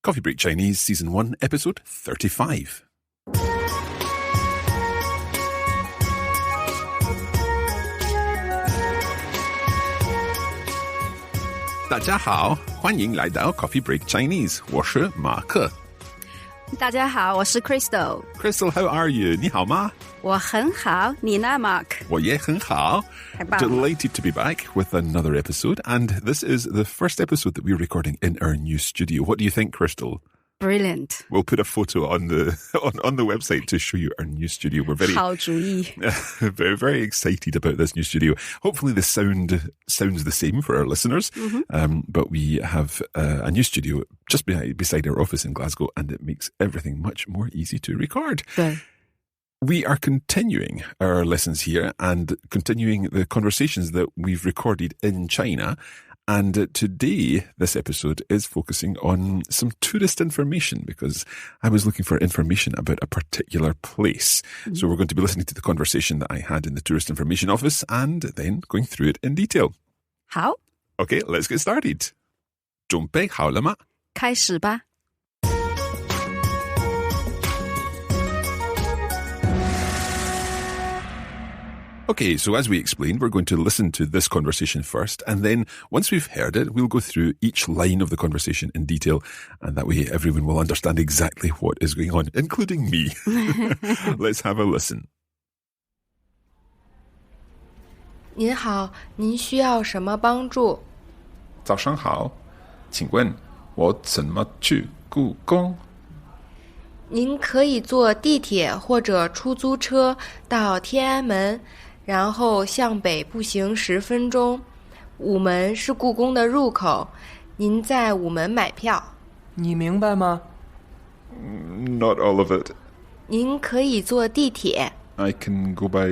Coffee Break Chinese, Season 1, Episode 35. 大家好，欢迎来到 Coffee Break Chinese， 我是马克。大家好，我是 Crystal. Crystal, how are you? 你好吗？我很好，你呢 Mark? 我也很好。太棒了。 Delighted to be back with another episode, and this is the first episode that we're recording in our new studio. What do you think, Crystal? Brilliant. We'll put a photo on the on the website to show you our new studio. We're very 好主意。 very, very excited about this new studio. Hopefully the sound sounds the same for our listeners. But we have a new studio just beside our office in Glasgow, and it makes everything much more easy to record. 对。 We are continuing our lessons here and continuing the conversations that we've recorded in China. And today, this episode is focusing on some tourist information because I was looking for information about a particular place. So we're going to be listening to the conversation that I had in the Tourist Information Office and then going through it in detail. 好， Okay, let's get started. 准备好了吗？开始吧。 Okay, so as we explained, we're going to listen to this conversation first, and then once we've heard it, we'll go through each line of the conversation in detail, and that way everyone will understand exactly what is going on, including me. Let's have a listen. 您好，您需要什么帮助？早上好，请问我怎么去故宫？您可以坐地铁或者出租车到天安门，然后向北步行10分钟。午门是故宫的入口，您在午门买票。你明白吗？ Not all of it. 您可以坐地铁， I can go by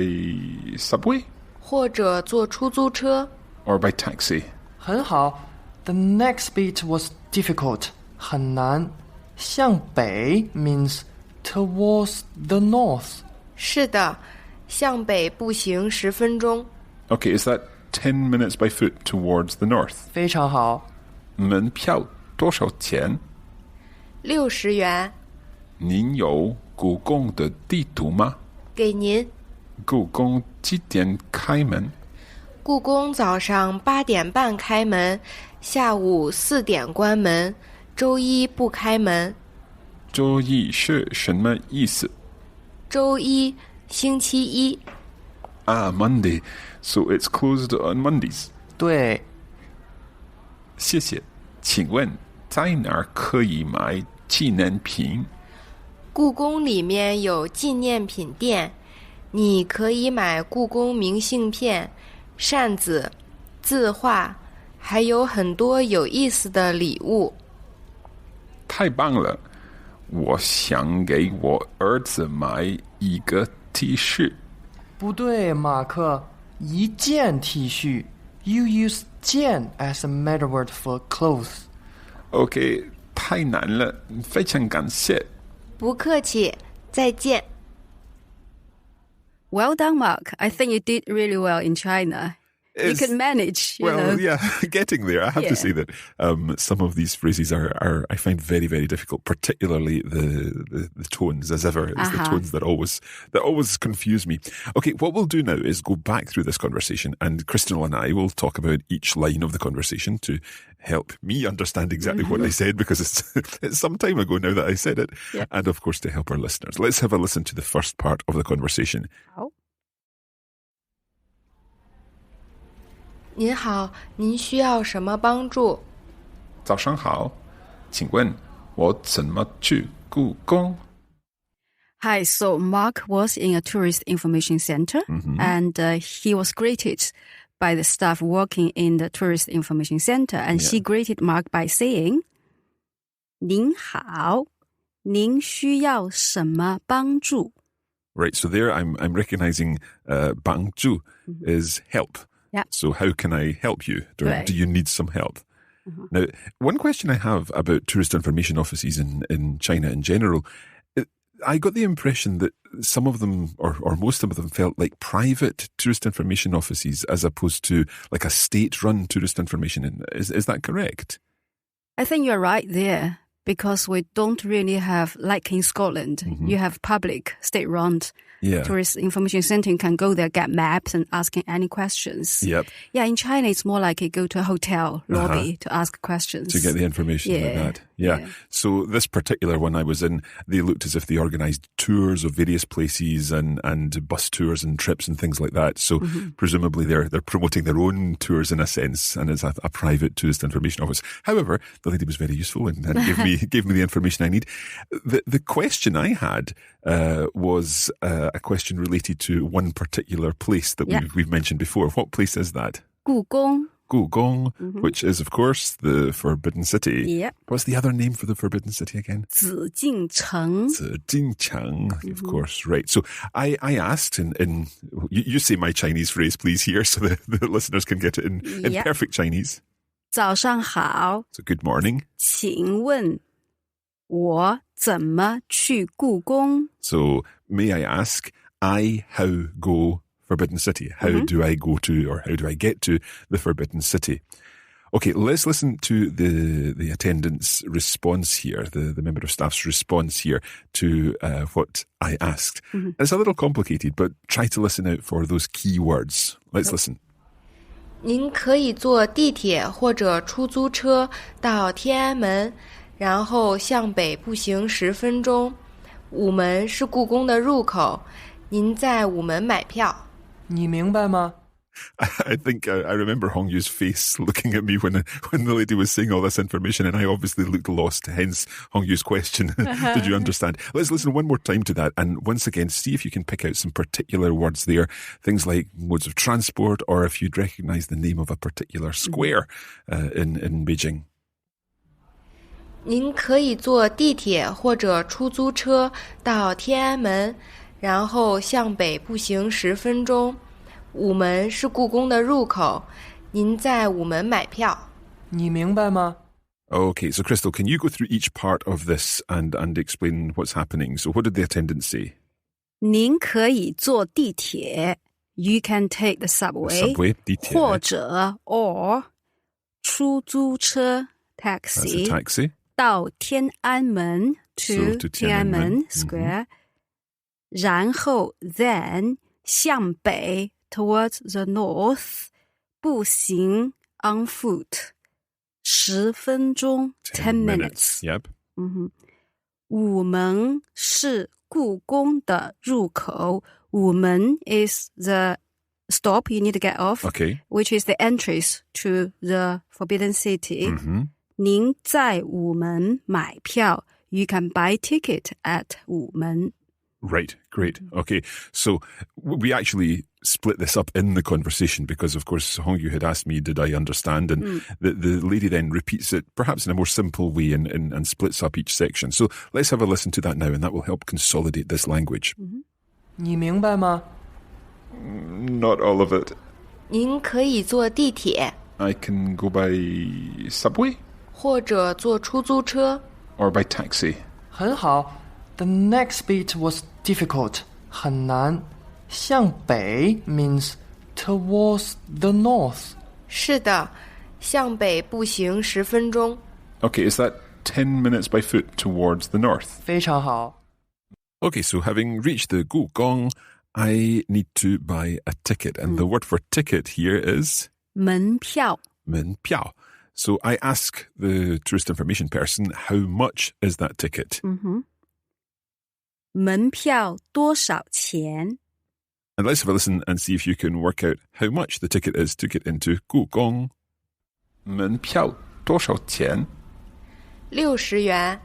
subway 或者坐出租车。 or by taxi. 很好。The next bit was difficult. 很难。向北 means towards the north. 是的，向北步行10分钟。 Okay, is that 10 minutes by foot towards the north? 非常好。门票多少钱？ 60元，您有故宫的地图吗？给您。故宫几点开门？故宫早上8点半开门，下午4点关门，周一不开门。周一是什么意思？周一，星期一。 Monday. So it's closed on Mondays. 对，谢谢。请问在哪儿可以买纪念品？故宫里面有纪念品店，你可以买故宫明信片、扇子、字画，还有很多有意思的礼物。太棒了！我想给我儿子买一个 T 恤。不对，马克，一件 T 恤。You use 件 as a meta word for clothes. OK， 太难了，非常感谢。不客气，再见。 Well done, Mark. I think you did really well in China. You can manage, you know. Yeah, getting there. I have to say that some of these phrases are I find very, very difficult, particularly the tones, as ever. It's the tones that always confuse me. Okay, what we'll do now is go back through this conversation, and Crystal and I will talk about each line of the conversation to help me understand exactly what I said, because it's some time ago now that I said it, and of course to help our listeners. Let's have a listen to the first part of the conversation. 好。 您好，您需要什么帮助？早上好，请问我怎么去故宫？ Hi, so Mark was in a tourist information center, and he was greeted by the staff working in the tourist information center, and she greeted Mark by saying, 您好，您需要什么帮助？ Right, so there I'm recognizing 帮助 is help. Yeah. So how can I help you? Do you need some help? Uh-huh. Now, one question I have about tourist information offices in China in general, I got the impression that some of them, or most of them, felt like private tourist information offices as opposed to like a state-run tourist information. Is that correct? I think you're right there. because we don't really have, like in Scotland, you have public state-run tourist information center. You can go there, get maps and asking any questions. Yep. Yeah, in China, it's more like you go to a hotel lobby to ask questions. To get the information like that. Yeah. So this particular one I was in, they looked as if they organised tours of various places and bus tours and trips and things like that. So presumably they're promoting their own tours in a sense, and it's a private tourist information office. However, the lady was very useful and gave me the information I need. The question I had was a question related to one particular place that we've mentioned before. What place is that? 故宫. Gugong, which is, of course, the Forbidden City. Yep. What's the other name for the Forbidden City again? 紫禁城. 紫禁城, of course, right. So I asked in you say my Chinese phrase, please, here, so the listeners can get it in perfect Chinese. 早上好. So good morning. 请问我怎么去故宫? So may I ask, how go Forbidden City? How do I go to, or how do I get to the Forbidden City? Okay, let's listen to the attendant's response here, the member of staff's response here to what I asked. It's a little complicated, but try to listen out for those key words. Let's listen. 您可以坐地铁或者出租车到天安门，然后向北步行10分钟。午门是故宫的入口，您在午门买票。你明白吗？ I think I remember Hongyu's face looking at me when the lady was saying all this information, and I obviously looked lost, hence Hongyu's question. Did you understand? Let's listen one more time to that, and once again, see if you can pick out some particular words there, things like modes of transport, or if you'd recognise the name of a particular square in Beijing. 您可以坐地铁或者出租车到天安门，然后向北步行10分钟。午门是故宫的入口，您在午门买票。你明白吗？ Okay, so Crystal, can you go through each part of this and explain what's happening? So what did the attendant say? 您可以坐地铁 You can take the subway, 地铁或者 or 出租车 taxi, That's a taxi. 到天安门 to 天安门 Square, 然后 then 向北 towards the north, 步行 on foot 10分钟 10 minutes. Yep. 午门是故宫的入口。午门 is the stop you need to get off, which is the entrance to the Forbidden City. 您在午门买票 You can buy ticket at 午门。 Right, great. Okay, so we actually split this up in the conversation because, of course, Hongyu had asked me, did I understand? And the lady then repeats it, perhaps in a more simple way, and splits up each section. So let's have a listen to that now, and that will help consolidate this language. 你明白吗？ Not all of it. 您可以坐地铁 I can go by subway 或者坐出租车。 or by taxi. 很好。The next bit was difficult. 很难。向北 means towards the north. 是的，向北步行10分钟。 Okay, is that 10 minutes by foot towards the north? 非常好。 Okay, so having reached the Gugong, I need to buy a ticket. And the word for ticket here is 门票 门票. So I ask the tourist information person, how much is that ticket? 门票多少钱 And let's have a listen and see if you can work out how much the ticket is to get into Gugong. 门票多少钱? 60元。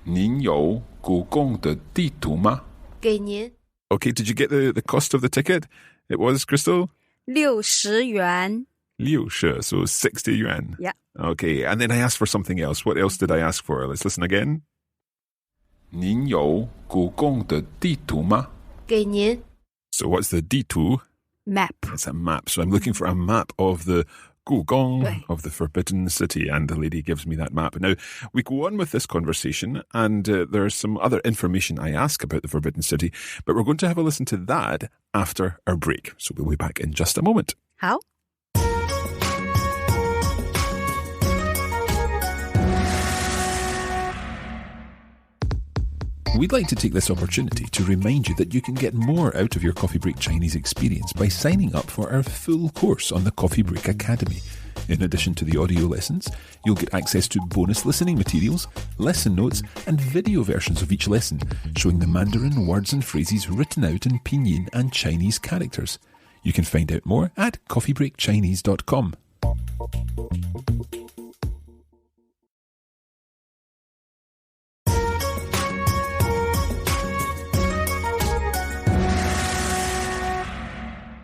您有故宫的地图吗? 给您。 Okay, did you get the cost of the ticket? It was, Crystal? 60元 60, so 60 yuan. Yeah. Okay, and then I asked for something else. What else did I ask for? Let's listen again. 您有故宫的地图吗? 给您。 So what's the 地图? map It's a map. So I'm looking for a map of the Gugong, of the Forbidden City, and the lady gives me that map. Now, we go on with this conversation, and there's some other information I ask about the Forbidden City, but we're going to have a listen to that after our break. So we'll be back in just a moment. 好 We'd like to take this opportunity to remind you that you can get more out of your Coffee Break Chinese experience by signing up for our full course on the Coffee Break Academy. In addition to the audio lessons, you'll get access to bonus listening materials, lesson notes, and video versions of each lesson, showing the Mandarin words and phrases written out in Pinyin and Chinese characters. You can find out more at coffeebreakchinese.com.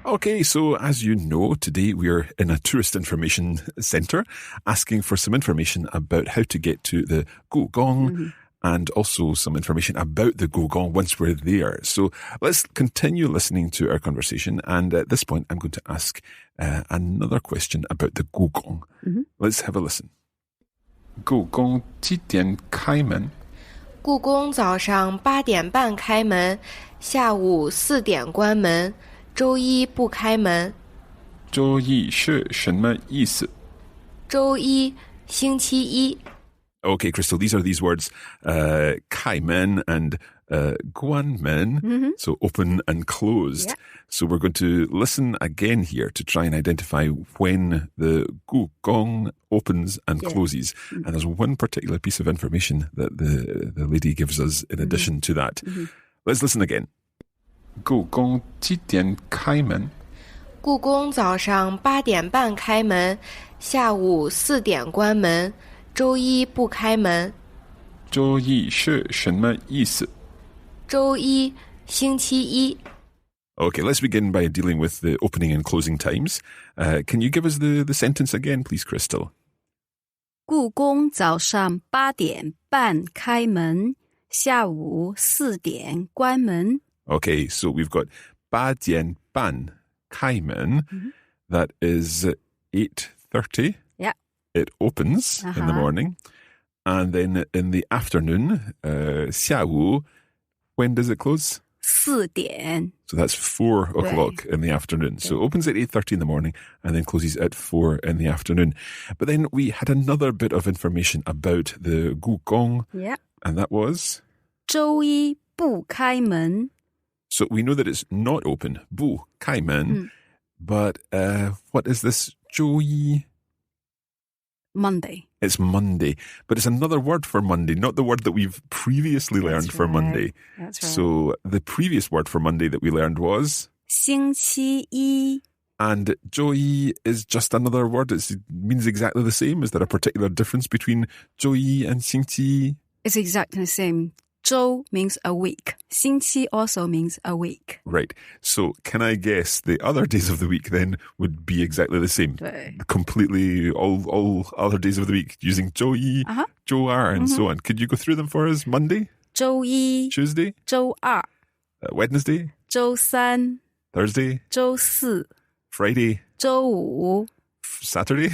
Okay, so as you know, today we're in a tourist information centre asking for some information about how to get to the Gugong and also some information about the Gugong once we're there. So let's continue listening to our conversation. And at this point, I'm going to ask another question about the Gugong. Let's have a listen. Gugong 几点开门？故宫早上8点半开门，下午4点关门。周一不开门。周一是什么意思？周一，星期一。Okay, Crystal, these are these words, 开门 and 关门, so open and closed. Yeah. So we're going to listen again here to try and identify when the Gugong opens and closes. And there's one particular piece of information that the lady gives us in addition to that. Let's listen again. 故宫几点开门？故宫早上8点半开门，下午4点关门。周一不开门。周一是什么意思？周一，星期一。Okay, let's begin by dealing with the opening and closing times. Can you give us the sentence again, please, Crystal? 故宫早上8点半开门，下午4点关门。Okay, so we've got 8点半开门. That is 8:30. Yeah. It opens in the morning. And then in the afternoon, 下午, when does it close? 4点. So that's 4 o'clock in the afternoon. So it opens at 8:30 in the morning and then closes at 4 in the afternoon. But then we had another bit of information about the Gugong. Yeah. And that was? 周一不开门. So we know that it's not open, 不开门. But what is this 周一? Monday. It's Monday. But it's another word for Monday, not the word that we've previously learned for Monday. That's right. So the previous word for Monday that we learned was? 星期一. And 周一 is just another word. It means exactly the same. Is there a particular difference between 周一 and 星期? It's exactly the same. 周 means a week. 星期 also means a week. Right. So can I guess the other days of the week then would be exactly the same? 对. Completely all other days of the week using 周一, 周二 and so on. Could you go through them for us? Monday? 周一, Tuesday? 周二, Wednesday? 周三, Thursday? 周四, Friday? 周五, Saturday?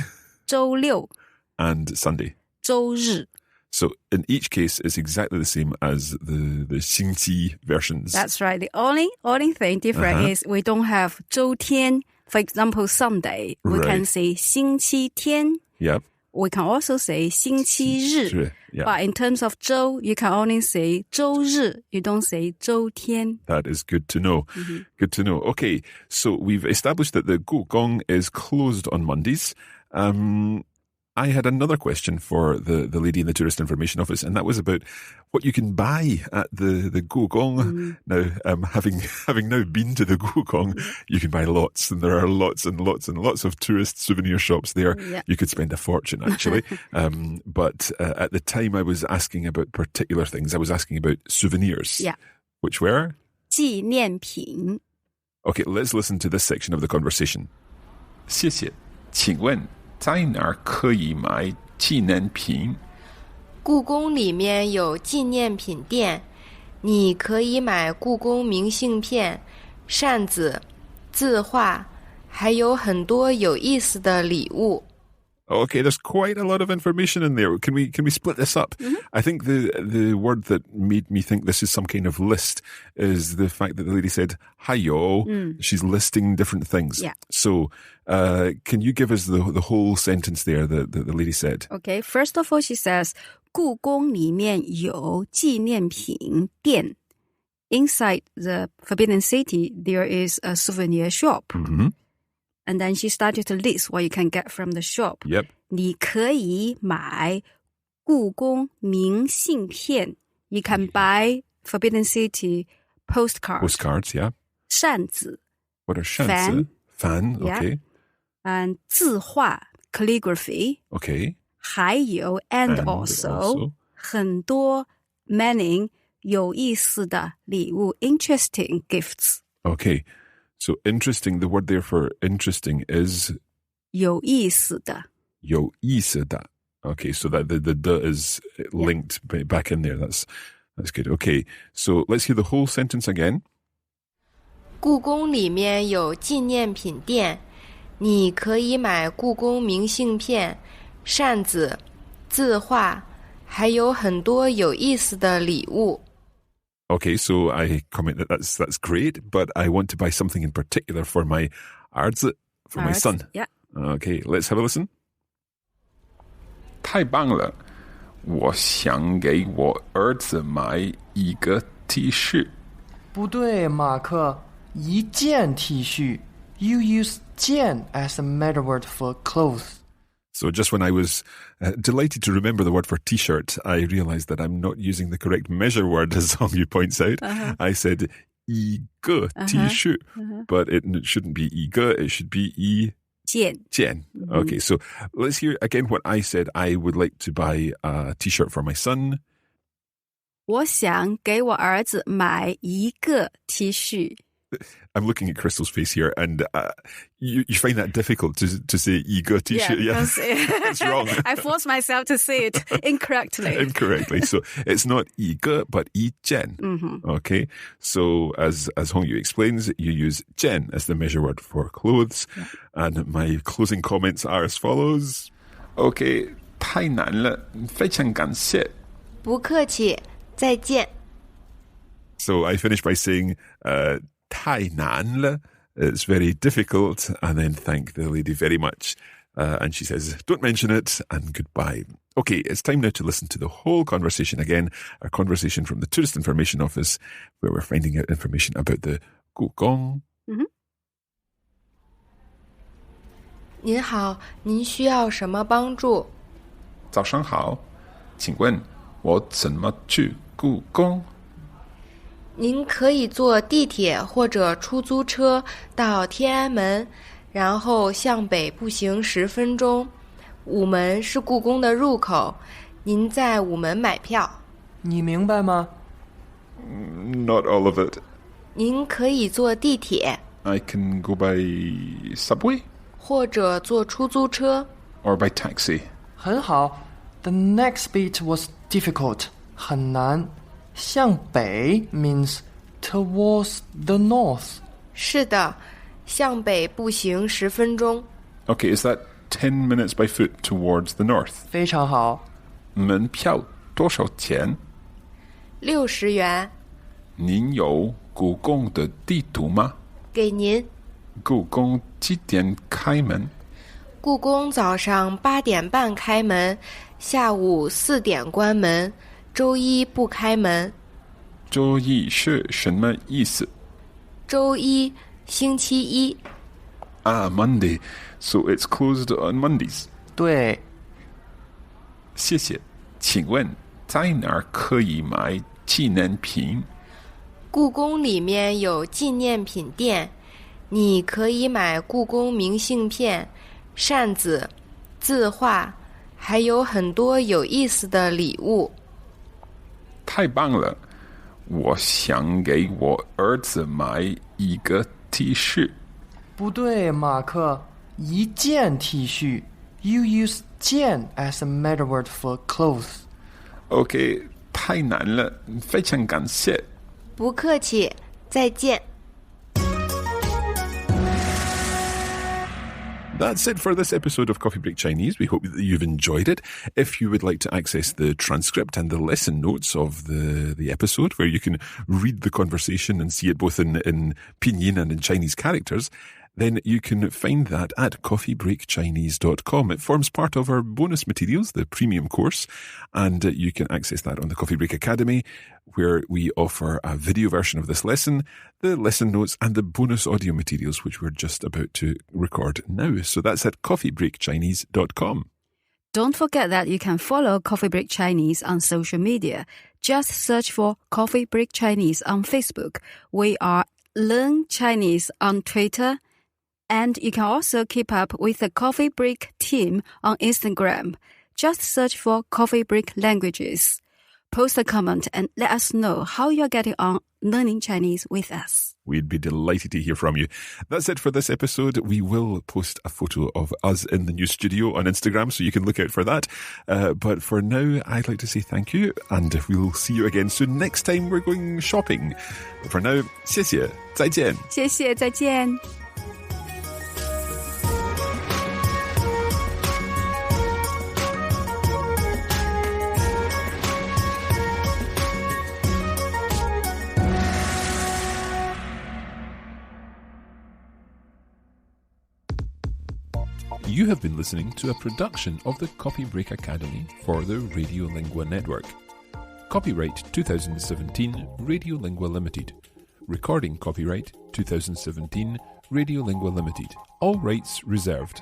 周六, And Sunday. 周日. So in each case, it's exactly the same as the 星期 versions. That's right. The only thing different is we don't have 周天. For example, Sunday, we can say 星期天. Yep. We can also say 星期日. Yeah. But in terms of 周, you can only say 周日. You don't say 周天. That is good to know. Good to know. Okay, so we've established that the Gugong is closed on Mondays. I had another question for the lady in the Tourist Information Office, and that was about what you can buy at the Gugong. Now, having now been to the Gugong, you can buy lots, and there are lots and lots and lots of tourist souvenir shops there. Yeah. You could spend a fortune, actually. But at the time, I was asking about particular things. I was asking about souvenirs. Yeah. Which were? 纪念品. Okay, let's listen to this section of the conversation. 谢谢，请问在哪儿可以买纪念品？故宫里面有纪念品店，你可以买故宫明信片、扇子、字画，还有很多有意思的礼物。Okay, there's quite a lot of information in there. Can we split this up? I think the word that made me think this is some kind of list is the fact that the lady said, "Hayo." She's listing different things. Yeah. So, can you give us the whole sentence there that the lady said? Okay, first of all, she says, 故宫里面有纪念品店。Inside the Forbidden City, there is a souvenir shop. And then she started to list what you can get from the shop. Yep. 你可以买故宫明信片。You can buy Forbidden City postcards. Postcards, yeah. 扇子 What are 扇子? Fan, okay. Yeah. And 字画 calligraphy. Okay. 还有 and also 很多 meaning 有意思的礼物 interesting gifts. Okay. So interesting, the word there for interesting is 有意思的。有意思的. Okay, so that the is linked back in there. That's good. Okay, so let's hear the whole sentence again. 故宫里面有纪念品店，你可以买故宫明信片、扇子、字画，还有很多有意思的礼物。Okay, so I comment that that's great, but I want to buy something in particular for my arzi, for my son. Yeah. Okay, let's have a listen. 太棒了！我想给我儿子买一个 T 恤。不对，马克，一件 T 恤。You use 件 as a meta word for clothes. So just when I was delighted to remember the word for T-shirt, I realized that I'm not using the correct measure word, as Hongyu points out. I said 一个 T-shirt, but it shouldn't be 一个, it should be 一件. Okay, so let's hear again what I said. I would like to buy a T-shirt for my son. 我想给我儿子买一个 T 恤。I'm looking at Crystal's face here, and you find that difficult to say 一个 T-shirt. Yeah, it's wrong. I forced myself to say it incorrectly. Incorrectly. So it's not 一个, but 一件. Okay. So as Hongyu explains, you use 件 as the measure word for clothes. Yeah. And my closing comments are as follows. Okay, 太难了，非常感谢。不客气，再见。So I finish by saying, 太难了. It's very difficult. And then thank the lady very much. And she says, don't mention it, and goodbye. Okay, it's time now to listen to the whole conversation again. Our conversation from the Tourist Information Office, where we're finding out information about the 故宫. 您好，您需要什么帮助？早上好，请问我怎么去故宫？您可以坐地铁或者出租车到天安门，然后向北步行10分钟。午门是故宫的入口，您在午门买票。你明白吗？ Not all of it. 您可以坐地铁。 I can go by subway? 或者坐出租车。 Or by taxi. 很好。The next bit was difficult. 很难。向北 means towards the north. 是的，向北步行10分钟。 Okay, is that 10 minutes by foot towards the north? 非常好。门票多少钱？60元。您有故宫的地图吗？给您。故宫几点开门？故宫早上8点半开门，下午4点关门，周一不开门。周一是什么意思？周一，星期一。Monday. So it's closed on Mondays. 对。谢谢。请问在哪儿可以买纪念品？故宫里面有纪念品店，你可以买故宫明信片、扇子、字画，还有很多有意思的礼物。太棒了！我想给我儿子买一个 T 恤。不对，马克，一件 T 恤。You use 件 as a meta word for clothes. Okay, 太难了，非常感谢。不客气，再见。That's it for this episode of Coffee Break Chinese. We hope that you've enjoyed it. If you would like to access the transcript and the lesson notes of the episode, where you can read the conversation and see it both in pinyin and in Chinese characters, then you can find that at coffeebreakchinese.com. It forms part of our bonus materials, the premium course, and you can access that on the Coffee Break Academy, where we offer a video version of this lesson, the lesson notes, and the bonus audio materials, which we're just about to record now. So that's at coffeebreakchinese.com. Don't forget that you can follow Coffee Break Chinese on social media. Just search for Coffee Break Chinese on Facebook. We are Learn Chinese on Twitter. And you can also keep up with the Coffee Break team on Instagram. Just search for Coffee Break Languages. Post a comment and let us know how you're getting on learning Chinese with us. We'd be delighted to hear from you. That's it for this episode. We will post a photo of us in the new studio on Instagram, so you can look out for that. But for now, I'd like to say thank you, and we'll see you again soon. Next time, we're going shopping. For now, 谢谢，再见。谢谢，再见。You have been listening to a production of the Coffee Break Academy for the Radiolingua Network. Copyright 2017 Radiolingua Limited. Recording copyright 2017 Radiolingua Limited. All rights reserved.